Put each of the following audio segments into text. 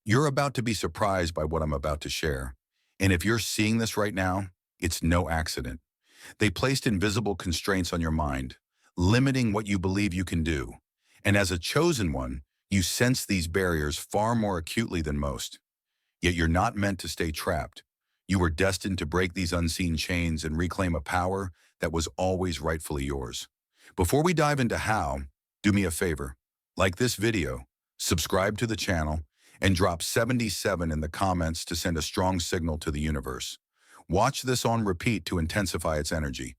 You're about to be surprised by what I'm about to share. And if you're seeing this right now, it's no accident. They placed invisible constraints on your mind, limiting what you believe you can do. And as a chosen one, you sense these barriers far more acutely than most. Yet you're not meant to stay trapped. You were destined to break these unseen chains and reclaim a power that was always rightfully yours. Before we dive into how, do me a favor. Like this video, subscribe to the channel, and drop 77 in the comments to send a strong signal to the universe. Watch this on repeat to intensify its energy.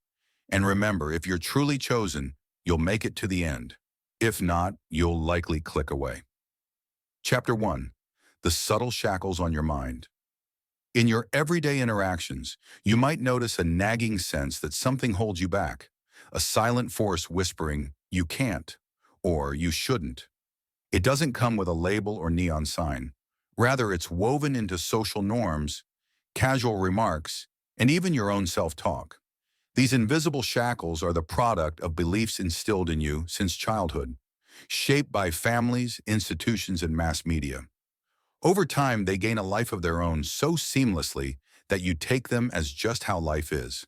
And remember, if you're truly chosen, you'll make it to the end. If not, you'll likely click away. Chapter 1. The subtle shackles on your mind. In your everyday interactions, you might notice a nagging sense that something holds you back, a silent force whispering, "You can't," or "You shouldn't." It doesn't come with a label or neon sign. Rather, it's woven into social norms, casual remarks, and even your own self-talk. These invisible shackles are the product of beliefs instilled in you since childhood, shaped by families, institutions, and mass media. Over time, they gain a life of their own so seamlessly that you take them as just how life is.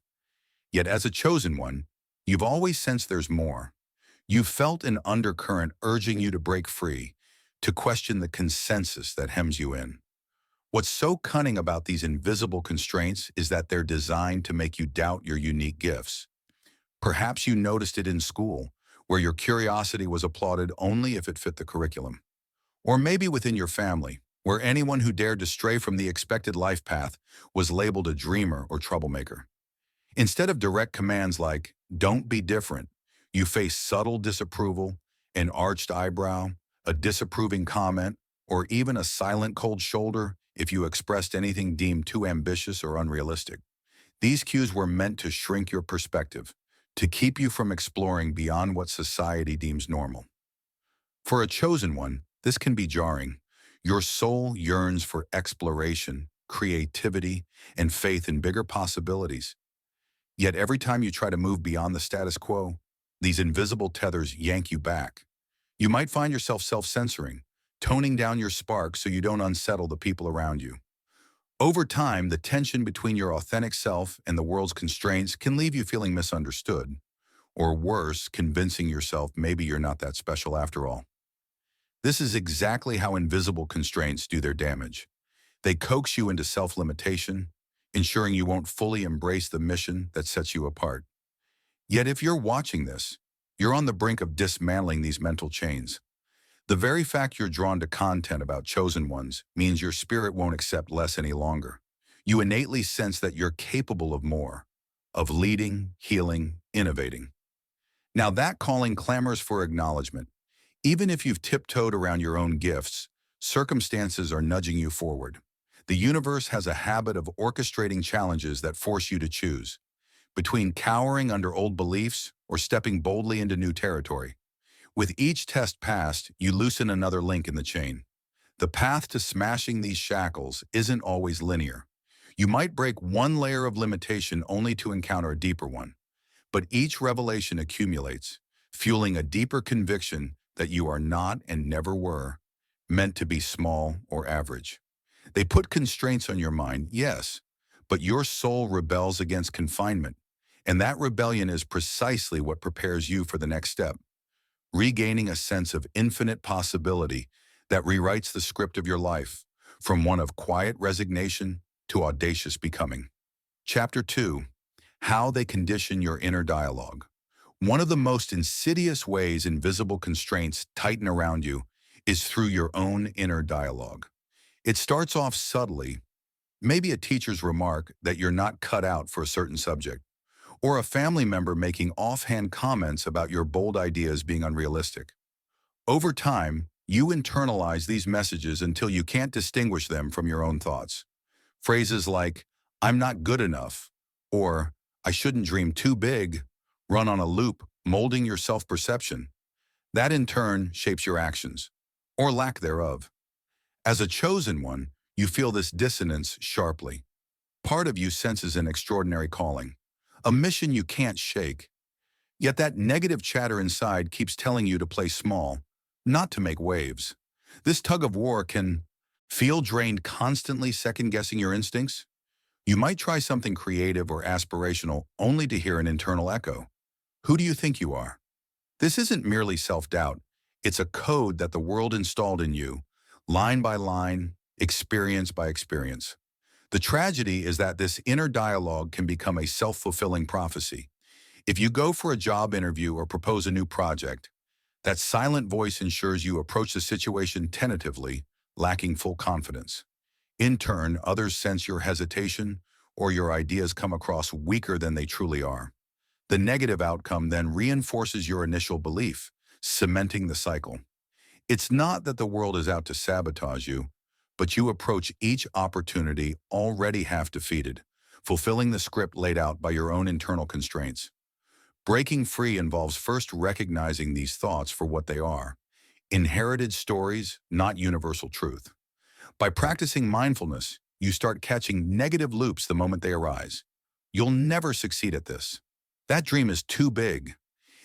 Yet as a chosen one, you've always sensed there's more. You've felt an undercurrent urging you to break free, to question the consensus that hems you in. What's so cunning about these invisible constraints is that they're designed to make you doubt your unique gifts. Perhaps you noticed it in school, where your curiosity was applauded only if it fit the curriculum. Or maybe within your family, where anyone who dared to stray from the expected life path was labeled a dreamer or troublemaker. Instead of direct commands like, "Don't be different," you face subtle disapproval, an arched eyebrow, a disapproving comment, or even a silent cold shoulder if you expressed anything deemed too ambitious or unrealistic. These cues were meant to shrink your perspective, to keep you from exploring beyond what society deems normal. For a chosen one, this can be jarring. Your soul yearns for exploration, creativity, and faith in bigger possibilities. Yet every time you try to move beyond the status quo, these invisible tethers yank you back. You might find yourself self-censoring, toning down your spark so you don't unsettle the people around you. Over time, the tension between your authentic self and the world's constraints can leave you feeling misunderstood, or worse, convincing yourself maybe you're not that special after all. This is exactly how invisible constraints do their damage. They coax you into self-limitation, ensuring you won't fully embrace the mission that sets you apart. Yet if you're watching this, you're on the brink of dismantling these mental chains. The very fact you're drawn to content about chosen ones means your spirit won't accept less any longer. You innately sense that you're capable of more, of leading, healing, innovating. Now that calling clamors for acknowledgement. Even if you've tiptoed around your own gifts, circumstances are nudging you forward. The universe has a habit of orchestrating challenges that force you to choose between cowering under old beliefs or stepping boldly into new territory. With each test passed, you loosen another link in the chain. The path to smashing these shackles isn't always linear. You might break one layer of limitation only to encounter a deeper one. But each revelation accumulates, fueling a deeper conviction that you are not and never were meant to be small or average. They put constraints on your mind, yes, but your soul rebels against confinement, and that rebellion is precisely what prepares you for the next step, regaining a sense of infinite possibility that rewrites the script of your life, from one of quiet resignation to audacious becoming. Chapter 2. How they condition your inner dialogue. One of the most insidious ways invisible constraints tighten around you is through your own inner dialogue. It starts off subtly, maybe a teacher's remark that you're not cut out for a certain subject, or a family member making offhand comments about your bold ideas being unrealistic. Over time, you internalize these messages until you can't distinguish them from your own thoughts. Phrases like, "I'm not good enough," or "I shouldn't dream too big," run on a loop, molding your self-perception. That in turn shapes your actions, or lack thereof. As a chosen one, you feel this dissonance sharply. Part of you senses an extraordinary calling, a mission you can't shake. Yet that negative chatter inside keeps telling you to play small, not to make waves. This tug of war can Feel drained constantly second-guessing your instincts? You might try something creative or aspirational only to hear an internal echo. Who do you think you are? This isn't merely self-doubt. It's a code that the world installed in you, line by line, experience by experience. The tragedy is that this inner dialogue can become a self-fulfilling prophecy. If you go for a job interview or propose a new project, that silent voice ensures you approach the situation tentatively, lacking full confidence. In turn, others sense your hesitation or your ideas come across weaker than they truly are. The negative outcome then reinforces your initial belief, cementing the cycle. It's not that the world is out to sabotage you, but you approach each opportunity already half defeated, fulfilling the script laid out by your own internal constraints. Breaking free involves first recognizing these thoughts for what they are: inherited stories, not universal truth. By practicing mindfulness, you start catching negative loops the moment they arise. You'll never succeed at this. That dream is too big.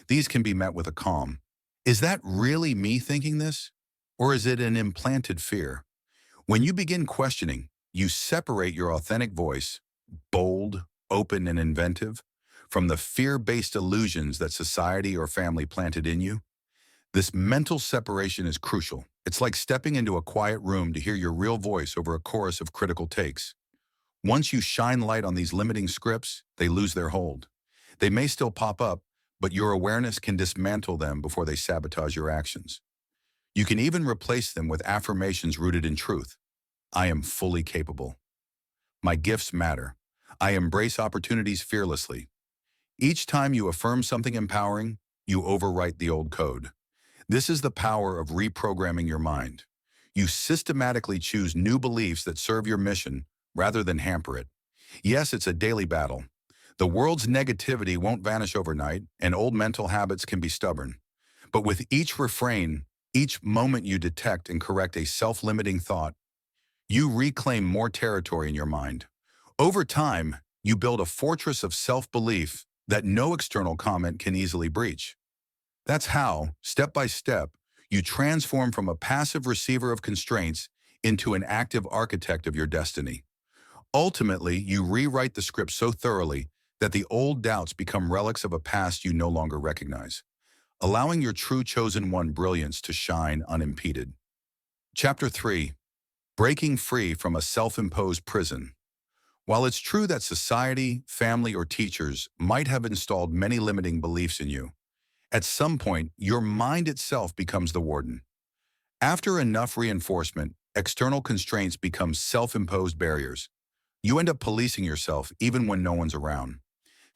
These can be met with a calm. Is that really me thinking this? Or is it an implanted fear? When you begin questioning, you separate your authentic voice, bold, open, and inventive, from the fear-based illusions that society or family planted in you. This mental separation is crucial. It's like stepping into a quiet room to hear your real voice over a chorus of critical takes. Once you shine light on these limiting scripts, they lose their hold. They may still pop up, but your awareness can dismantle them before they sabotage your actions. You can even replace them with affirmations rooted in truth. I am fully capable. My gifts matter. I embrace opportunities fearlessly. Each time you affirm something empowering, you overwrite the old code. This is the power of reprogramming your mind. You systematically choose new beliefs that serve your mission rather than hamper it. Yes, it's a daily battle. The world's negativity won't vanish overnight, and old mental habits can be stubborn. But with each refrain, each moment you detect and correct a self-limiting thought, you reclaim more territory in your mind. Over time, you build a fortress of self-belief that no external comment can easily breach. That's how, step by step, you transform from a passive receiver of constraints into an active architect of your destiny. Ultimately, you rewrite the script so thoroughly that the old doubts become relics of a past you no longer recognize, allowing your true chosen one brilliance to shine unimpeded. Chapter 3. Breaking free from a self-imposed prison. While it's true that society, family, or teachers might have installed many limiting beliefs in you, at some point, your mind itself becomes the warden. After enough reinforcement, external constraints become self-imposed barriers. You end up policing yourself even when no one's around,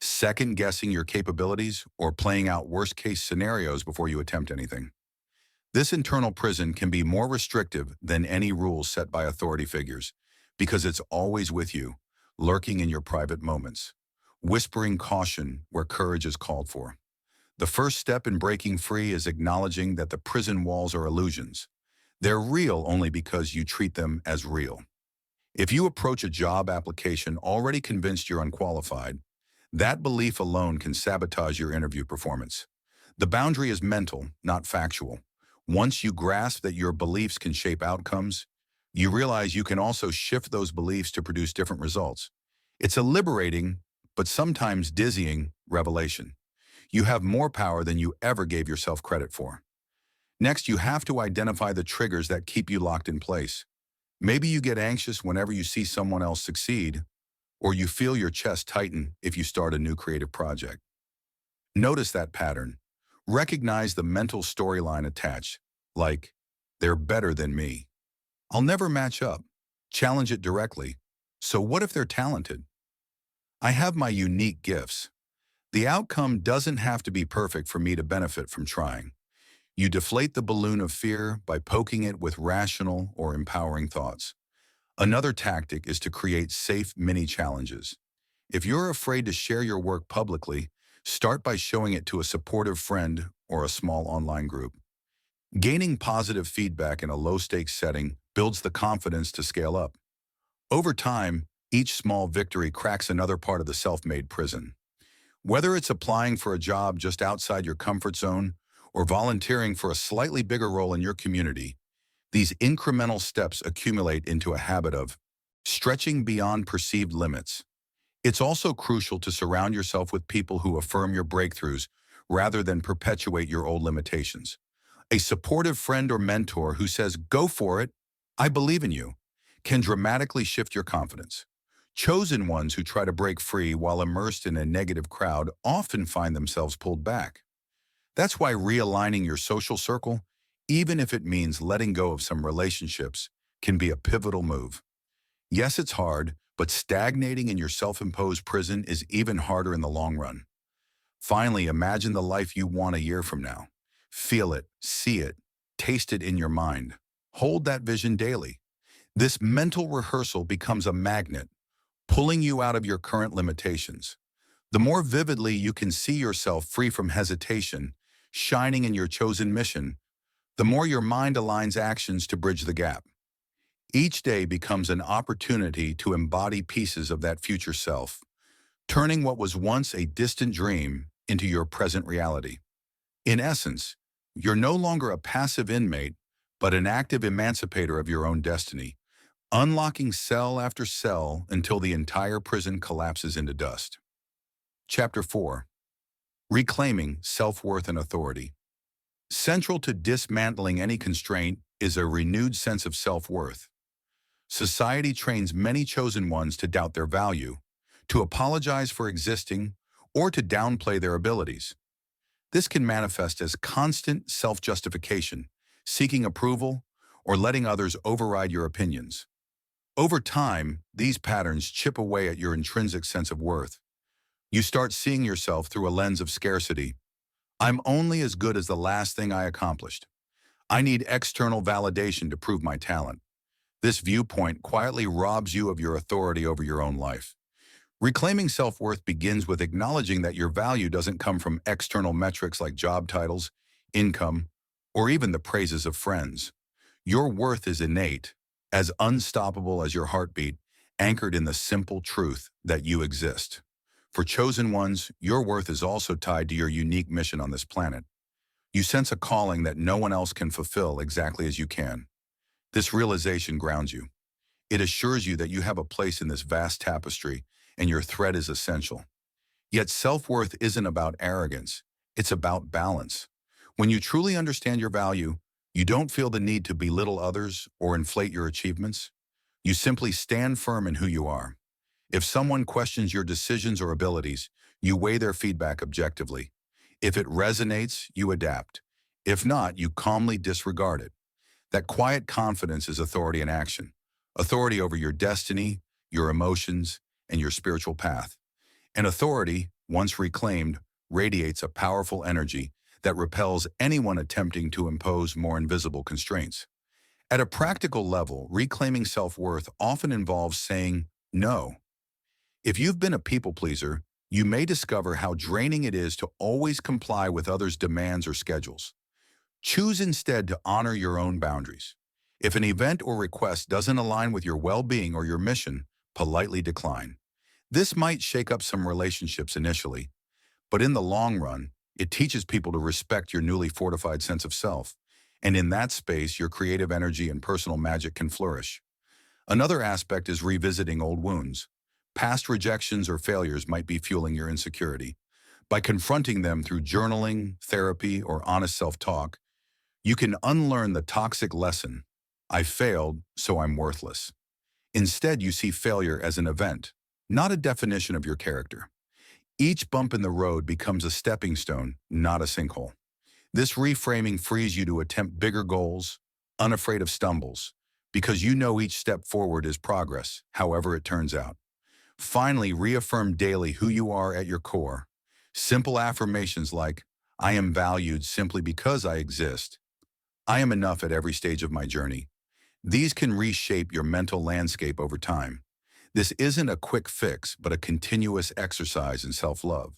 second-guessing your capabilities or playing out worst-case scenarios before you attempt anything. This internal prison can be more restrictive than any rules set by authority figures because it's always with you, lurking in your private moments, whispering caution where courage is called for. The first step in breaking free is acknowledging that the prison walls are illusions. They're real only because you treat them as real. If you approach a job application already convinced you're unqualified, that belief alone can sabotage your interview performance. The boundary is mental, not factual. Once you grasp that your beliefs can shape outcomes, you realize you can also shift those beliefs to produce different results. It's a liberating, but sometimes dizzying, revelation. You have more power than you ever gave yourself credit for. Next, you have to identify the triggers that keep you locked in place. Maybe you get anxious whenever you see someone else succeed, or you feel your chest tighten if you start a new creative project. Notice that pattern. Recognize the mental storyline attached, like, they're better than me. I'll never match up. Challenge it directly. So what if they're talented? I have my unique gifts. The outcome doesn't have to be perfect for me to benefit from trying. You deflate the balloon of fear by poking it with rational or empowering thoughts. Another tactic is to create safe mini-challenges. If you're afraid to share your work publicly, start by showing it to a supportive friend or a small online group. Gaining positive feedback in a low-stakes setting builds the confidence to scale up. Over time, each small victory cracks another part of the self-made prison. Whether it's applying for a job just outside your comfort zone or volunteering for a slightly bigger role in your community, These incremental steps accumulate into a habit of stretching beyond perceived limits. It's also crucial to surround yourself with people who affirm your breakthroughs rather than perpetuate your old limitations. A supportive friend or mentor who says, "Go for it, I believe in you," can dramatically shift your confidence. Chosen ones who try to break free while immersed in a negative crowd often find themselves pulled back. That's why realigning your social circle, even if it means letting go of some relationships, can be a pivotal move. Yes, it's hard, but stagnating in your self-imposed prison is even harder in the long run. Finally, imagine the life you want a year from now. Feel it, see it, taste it in your mind. Hold that vision daily. This mental rehearsal becomes a magnet, pulling you out of your current limitations. The more vividly you can see yourself free from hesitation, shining in your chosen mission, the more your mind aligns actions to bridge the gap. Each day becomes an opportunity to embody pieces of that future self, turning what was once a distant dream into your present reality. In essence, you're no longer a passive inmate, but an active emancipator of your own destiny, unlocking cell after cell until the entire prison collapses into dust. Chapter 4. Reclaiming Self-Worth and Authority. Central to dismantling any constraint is a renewed sense of self-worth. Society trains many chosen ones to doubt their value, to apologize for existing, or to downplay their abilities. This can manifest as constant self-justification, seeking approval, or letting others override your opinions. Over time, these patterns chip away at your intrinsic sense of worth. You start seeing yourself through a lens of scarcity. I'm only as good as the last thing I accomplished. I need external validation to prove my talent. This viewpoint quietly robs you of your authority over your own life. Reclaiming self-worth begins with acknowledging that your value doesn't come from external metrics like job titles, income, or even the praises of friends. Your worth is innate, as unstoppable as your heartbeat, anchored in the simple truth that you exist. For chosen ones, your worth is also tied to your unique mission on this planet. You sense a calling that no one else can fulfill exactly as you can. This realization grounds you. It assures you that you have a place in this vast tapestry, and your thread is essential. Yet self-worth isn't about arrogance. It's about balance. When you truly understand your value, you don't feel the need to belittle others or inflate your achievements. You simply stand firm in who you are. If someone questions your decisions or abilities, you weigh their feedback objectively. If it resonates, you adapt. If not, you calmly disregard it. That quiet confidence is authority in action. Authority over your destiny, your emotions, and your spiritual path. And authority, once reclaimed, radiates a powerful energy that repels anyone attempting to impose more invisible constraints. At a practical level, reclaiming self-worth often involves saying no. If you've been a people pleaser, you may discover how draining it is to always comply with others' demands or schedules. Choose instead to honor your own boundaries. If an event or request doesn't align with your well-being or your mission, politely decline. This might shake up some relationships initially, but in the long run, it teaches people to respect your newly fortified sense of self. And in that space, your creative energy and personal magic can flourish. Another aspect is revisiting old wounds. Past rejections or failures might be fueling your insecurity. By confronting them through journaling, therapy, or honest self-talk, you can unlearn the toxic lesson, "I failed, so I'm worthless." Instead, you see failure as an event, not a definition of your character. Each bump in the road becomes a stepping stone, not a sinkhole. This reframing frees you to attempt bigger goals, unafraid of stumbles, because you know each step forward is progress, however it turns out. Finally, reaffirm daily who you are at your core. Simple affirmations like, "I am valued simply because I exist. I am enough at every stage of my journey." These can reshape your mental landscape over time. This isn't a quick fix, but a continuous exercise in self-love.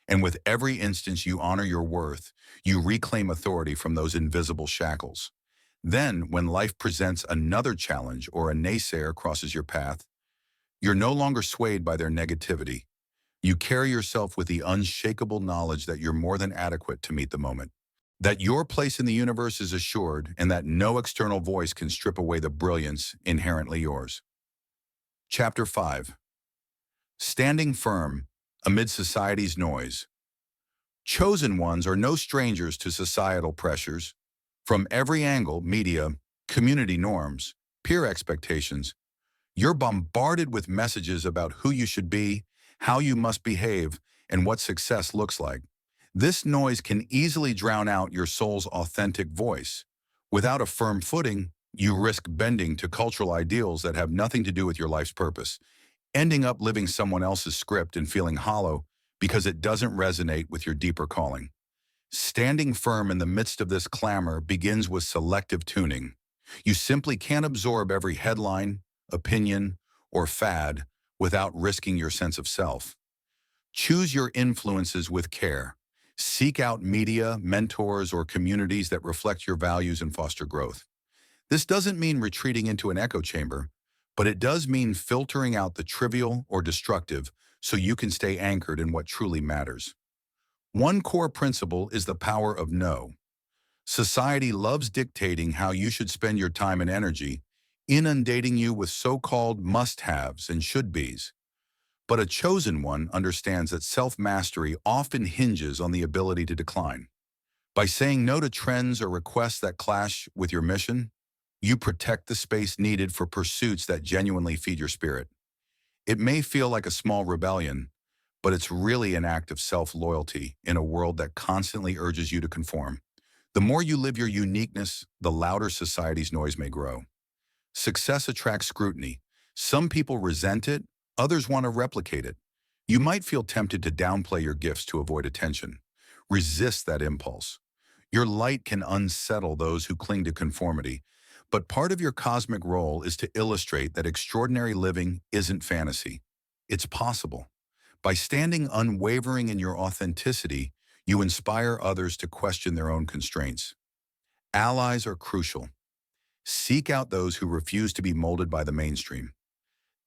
And with every instance you honor your worth, you reclaim authority from those invisible shackles. Then, when life presents another challenge or a naysayer crosses your path, you're no longer swayed by their negativity. You carry yourself with the unshakable knowledge that you're more than adequate to meet the moment. that your place in the universe is assured and that no external voice can strip away the brilliance inherently yours. Chapter 5. Standing firm amid society's noise. Chosen ones are no strangers to societal pressures. From every angle, media, community norms, peer expectations, you're bombarded with messages about who you should be, how you must behave, and what success looks like. This noise can easily drown out your soul's authentic voice. Without a firm footing, you risk bending to cultural ideals that have nothing to do with your life's purpose, ending up living someone else's script and feeling hollow because it doesn't resonate with your deeper calling. Standing firm in the midst of this clamor begins with selective tuning. You simply can't absorb every headline, opinion, or fad without risking your sense of self. Choose your influences with care. Seek out media, mentors, or communities that reflect your values and foster growth. This doesn't mean retreating into an echo chamber, but it does mean filtering out the trivial or destructive so you can stay anchored in what truly matters. One core principle is the power of no. Society loves dictating how you should spend your time and energy, inundating you with so-called must-haves and should-bes. But a chosen one understands that self-mastery often hinges on the ability to decline. By saying no to trends or requests that clash with your mission, you protect the space needed for pursuits that genuinely feed your spirit. It may feel like a small rebellion, but it's really an act of self-loyalty in a world that constantly urges you to conform. The more you live your uniqueness, the louder society's noise may grow. Success attracts scrutiny. Some people resent it, others want to replicate it. You might feel tempted to downplay your gifts to avoid attention. Resist that impulse. Your light can unsettle those who cling to conformity, but part of your cosmic role is to illustrate that extraordinary living isn't fantasy. It's possible. By standing unwavering in your authenticity, you inspire others to question their own constraints. Allies are crucial. Seek out those who refuse to be molded by the mainstream.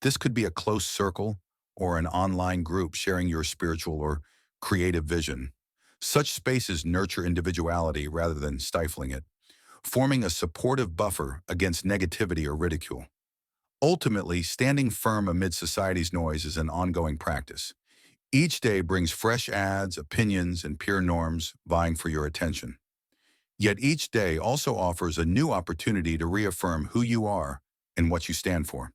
This could be a close circle or an online group sharing your spiritual or creative vision. Such spaces nurture individuality rather than stifling it, forming a supportive buffer against negativity or ridicule. Ultimately, standing firm amid society's noise is an ongoing practice. Each day brings fresh ads, opinions, and peer norms vying for your attention. Yet each day also offers a new opportunity to reaffirm who you are and what you stand for.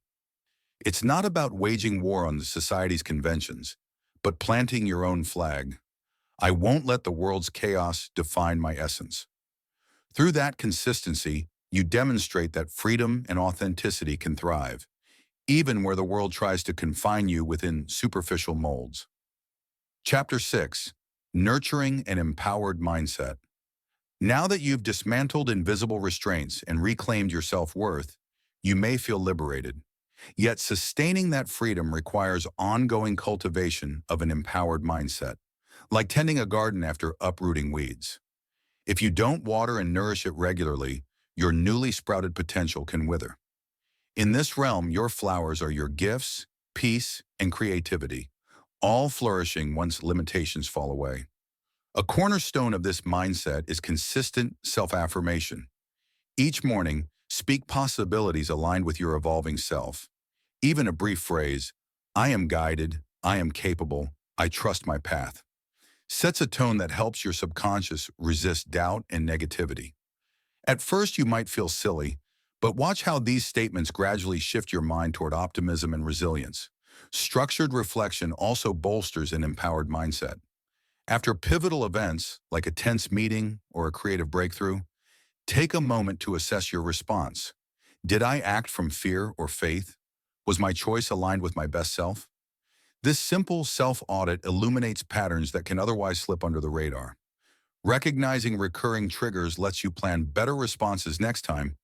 It's not about waging war on the society's conventions, but planting your own flag. I won't let the world's chaos define my essence. Through that consistency, you demonstrate that freedom and authenticity can thrive, even where the world tries to confine you within superficial molds. Chapter 6. Nurturing an Empowered Mindset. Now that you've dismantled invisible restraints and reclaimed your self-worth, you may feel liberated. Yet sustaining that freedom requires ongoing cultivation of an empowered mindset, like tending a garden after uprooting weeds. If you don't water and nourish it regularly, your newly sprouted potential can wither. In this realm, your flowers are your gifts, peace, and creativity, all flourishing once limitations fall away. A cornerstone of this mindset is consistent self-affirmation. Each morning, speak possibilities aligned with your evolving self. Even a brief phrase, "I am guided, I am capable, I trust my path," sets a tone that helps your subconscious resist doubt and negativity. At first, you might feel silly, but watch how these statements gradually shift your mind toward optimism and resilience. Structured reflection also bolsters an empowered mindset. After pivotal events, like a tense meeting or a creative breakthrough, take a moment to assess your response. Did I act from fear or faith? Was my choice aligned with my best self? This simple self-audit illuminates patterns that can otherwise slip under the radar. Recognizing recurring triggers lets you plan better responses next time,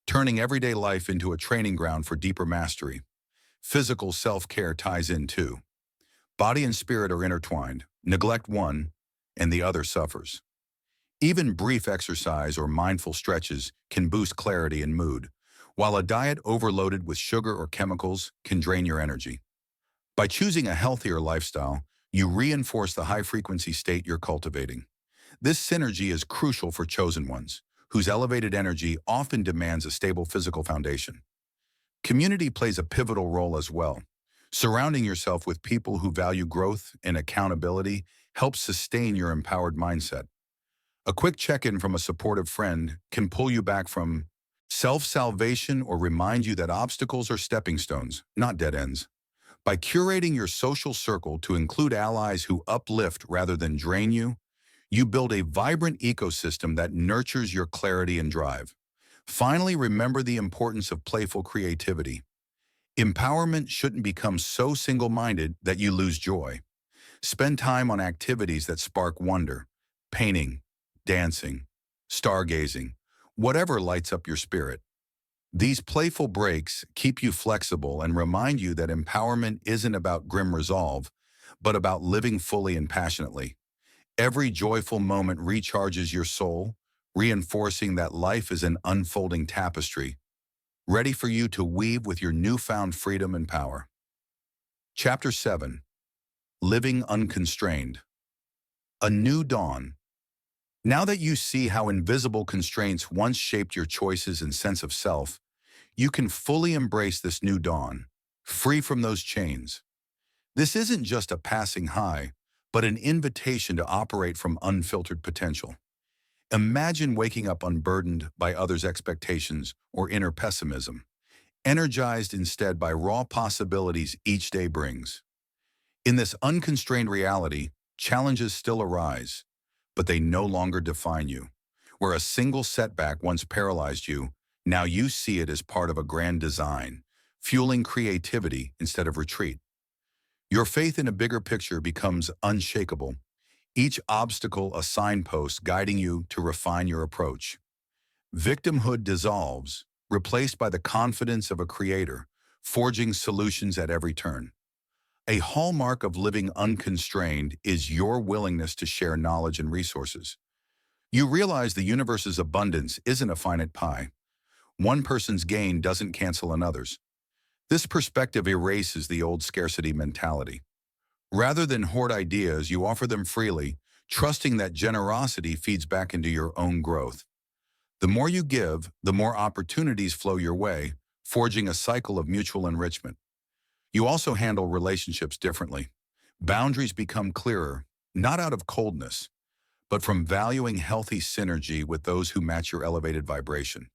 turning everyday life into a training ground for deeper mastery. Physical self-care ties in too. Body and spirit are intertwined. Neglect one, and the other suffers. Even brief exercise or mindful stretches can boost clarity and mood, while a diet overloaded with sugar or chemicals can drain your energy. By choosing a healthier lifestyle, you reinforce the high-frequency state you're cultivating. This synergy is crucial for chosen ones, whose elevated energy often demands a stable physical foundation. Community plays a pivotal role as well. Surrounding yourself with people who value growth and accountability helps sustain your empowered mindset. A quick check-in from a supportive friend can pull you back from self-salvation or remind you that obstacles are stepping stones, not dead ends. By curating your social circle to include allies who uplift rather than drain you, you build a vibrant ecosystem that nurtures your clarity and drive. Finally, remember the importance of playful creativity. Empowerment shouldn't become so single-minded that you lose joy. Spend time on activities that spark wonder, painting, dancing, stargazing, whatever lights up your spirit. These playful breaks keep you flexible and remind you that empowerment isn't about grim resolve, but about living fully and passionately. Every joyful moment recharges your soul, reinforcing that life is an unfolding tapestry, ready for you to weave with your newfound freedom and power. Chapter 7. Living Unconstrained. A New Dawn. Now that you see how invisible constraints once shaped your choices and sense of self, you can fully embrace this new dawn, free from those chains. This isn't just a passing high, but an invitation to operate from unfiltered potential. Imagine waking up unburdened by others' expectations or inner pessimism, energized instead by raw possibilities each day brings. In this unconstrained reality, challenges still arise, but they no longer define you. Where a single setback once paralyzed you, now you see it as part of a grand design, fueling creativity instead of retreat. Your faith in a bigger picture becomes unshakable, each obstacle a signpost guiding you to refine your approach. Victimhood dissolves, replaced by the confidence of a creator, forging solutions at every turn. A hallmark of living unconstrained is your willingness to share knowledge and resources. You realize the universe's abundance isn't a finite pie. One person's gain doesn't cancel another's. This perspective erases the old scarcity mentality. Rather than hoard ideas, you offer them freely, trusting that generosity feeds back into your own growth. The more you give, the more opportunities flow your way, forging a cycle of mutual enrichment. You also handle relationships differently. Boundaries become clearer, not out of coldness, but from valuing healthy synergy with those who match your elevated vibration.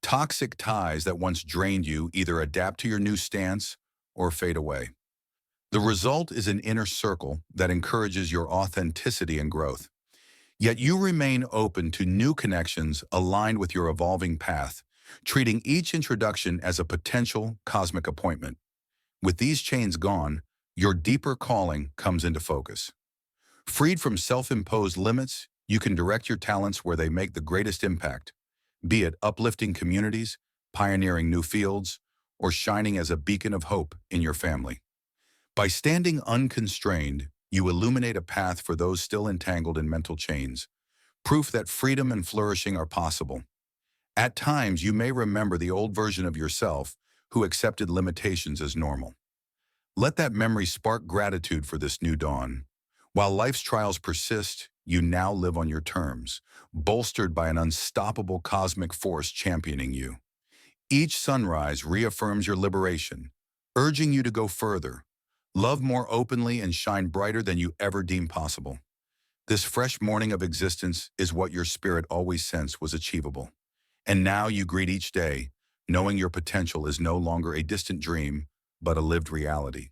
Toxic ties that once drained you either adapt to your new stance or fade away. The result is an inner circle that encourages your authenticity and growth. Yet you remain open to new connections aligned with your evolving path, treating each introduction as a potential cosmic appointment. With these chains gone, your deeper calling comes into focus. Freed from self-imposed limits, you can direct your talents where they make the greatest impact, be it uplifting communities, pioneering new fields, or shining as a beacon of hope in your family. By standing unconstrained, you illuminate a path for those still entangled in mental chains, proof that freedom and flourishing are possible. At times, you may remember the old version of yourself who accepted limitations as normal. Let that memory spark gratitude for this new dawn. While life's trials persist, you now live on your terms, bolstered by an unstoppable cosmic force championing you. Each sunrise reaffirms your liberation, urging you to go further, love more openly, and shine brighter than you ever deemed possible. This fresh morning of existence is what your spirit always sensed was achievable. And now you greet each day, knowing your potential is no longer a distant dream, but a lived reality.